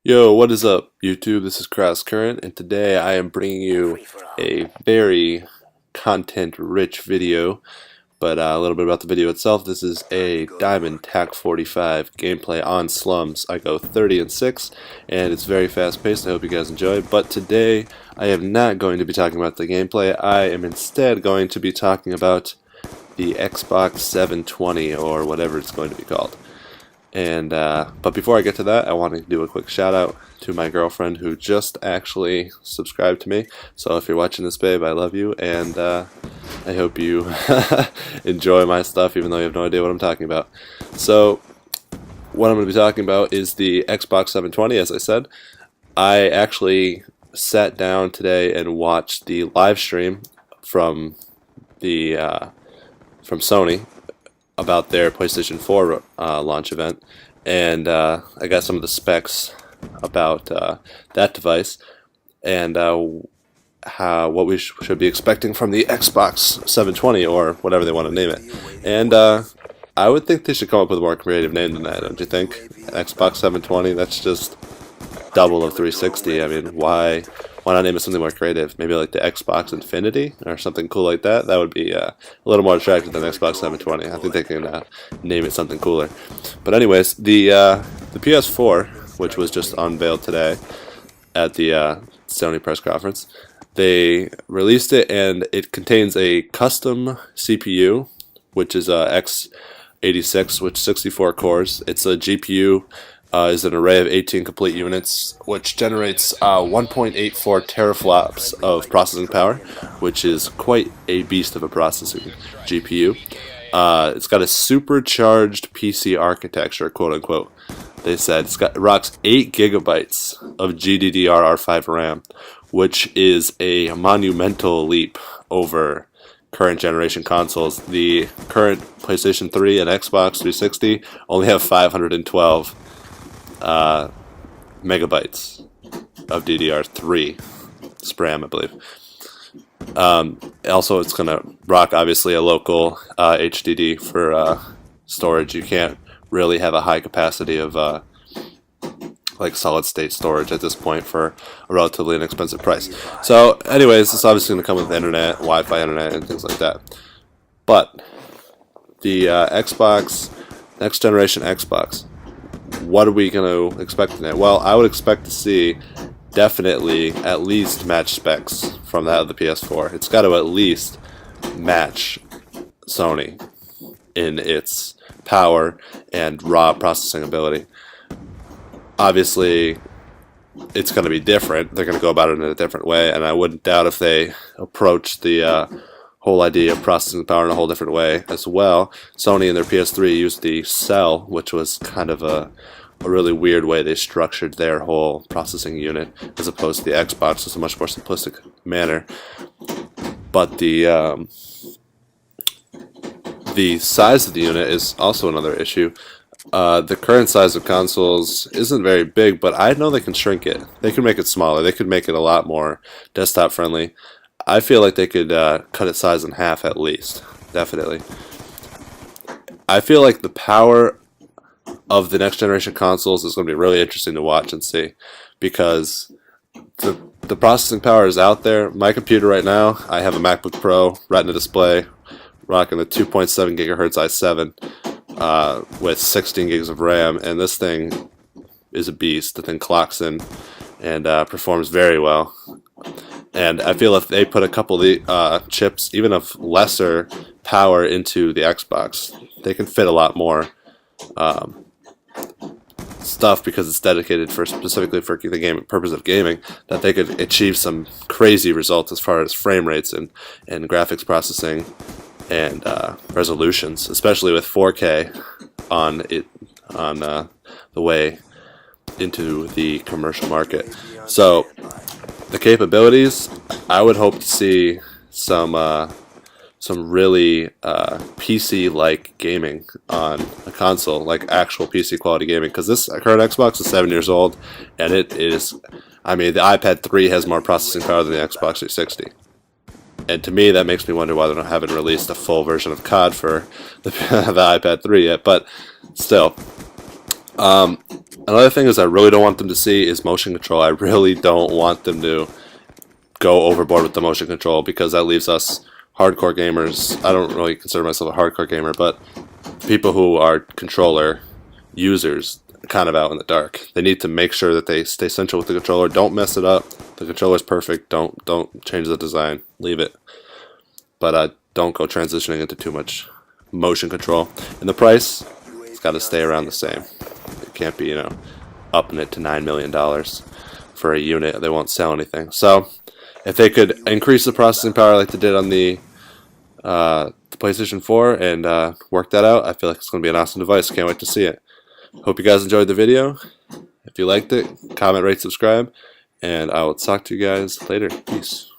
Yo, what is up, YouTube? This is Cross Current, and today I am bringing you a very content-rich video, but a little bit about the video itself. This is a Diamond TAC 45 gameplay on Slums. I go 30 and 6, and it's very fast-paced. I hope you guys enjoy. But today, I am not going to be talking about the gameplay. I am instead going to be talking about the Xbox 720, or whatever it's going to be called. And but before I get to that, I want to do a quick shout out to my girlfriend who just actually subscribed to me. So if you're watching this, babe, I love you, and I hope you enjoy my stuff, even though you have no idea what I'm talking about. So what I'm going to be talking about is the Xbox 720. As I said, I actually sat down today and watched the live stream from the from Sony about their PlayStation 4 launch event, and I got some of the specs about that device and what we should be expecting from the Xbox 720, or whatever they want to name it. And I would think they should come up with a more creative name than that, don't you think? Xbox 720, that's just double of 360. I mean, why not name it something more creative? Maybe like the Xbox Infinity or something cool like that. That would be a little more attractive than Xbox 720. I think they can name it something cooler. But anyways, the PS4, which was just unveiled today at the Sony press conference, they released it, and it contains a custom CPU, which is x86 with 64 cores. It's a GPU. Is an array of 18 complete units, which generates 1.84 teraflops of processing power, which is quite a beast of a processing GPU. It's got a supercharged PC architecture, quote unquote. They said it rocks 8 gigabytes of GDDR5 RAM, which is a monumental leap over current generation consoles. The current PlayStation 3 and Xbox 360 only have 512 megabytes of DDR3 SPRAM, I believe. Also, it's going to rock, obviously, a local HDD for storage. You can't really have a high capacity of like solid-state storage at this point for a relatively inexpensive price. So, anyways, it's obviously going to come with internet, Wi-Fi internet, and things like that. But the Xbox, next generation Xbox, what are we going to expect from it? Well, I would expect to see definitely at least match specs from that of the PS4. It's got to at least match Sony in its power and raw processing ability. Obviously, it's going to be different. They're going to go about it in a different way, and I wouldn't doubt if they approach the whole idea of processing power in a whole different way as well. Sony in their PS3 used the Cell, which was kind of a really weird way they structured their whole processing unit, as opposed to the Xbox. It's a much more simplistic manner. But the size of the unit is also another issue. The current size of consoles isn't very big, but I know they can shrink it. They can make it smaller. They could make it a lot more desktop friendly. I feel like they could cut its size in half at least, definitely. I feel like the power of the next generation consoles is going to be really interesting to watch and see, because the processing power is out there. My computer right now, I have a MacBook Pro Retina display, rocking the 2.7 gigahertz i7 with 16 gigs of RAM, and this thing is a beast. The thing clocks in and performs very well. And I feel if they put a couple of the chips, even of lesser power, into the Xbox, they can fit a lot more stuff, because it's dedicated specifically for the purpose of gaming, that they could achieve some crazy results as far as frame rates and graphics processing and resolutions, especially with 4K on the way into the commercial market. So the capabilities, I would hope to see some really PC-like gaming on a console, like actual PC quality gaming, because this current Xbox is 7 years old, and it is, I mean, the iPad 3 has more processing power than the Xbox 360. And to me, that makes me wonder why they haven't released a full version of COD for the iPad 3 yet, but still. Another thing is I really don't want them to see is motion control. I really don't want them to go overboard with the motion control because that leaves us hardcore gamers. I don't really consider myself a hardcore gamer, but people who are controller users kind of out in the dark. They need to make sure that they stay central with the controller. Don't mess it up. The controller's perfect. Don't change the design. Leave it. But don't go transitioning into too much motion control. And the price, it's got to stay around the same. It can't be, upping it to $9 million for a unit. They won't sell anything. So if they could increase the processing power like they did on the PlayStation 4 and work that out, I feel like it's going to be an awesome device. Can't wait to see it. Hope you guys enjoyed the video. If you liked it, comment, rate, subscribe, and I will talk to you guys later. Peace.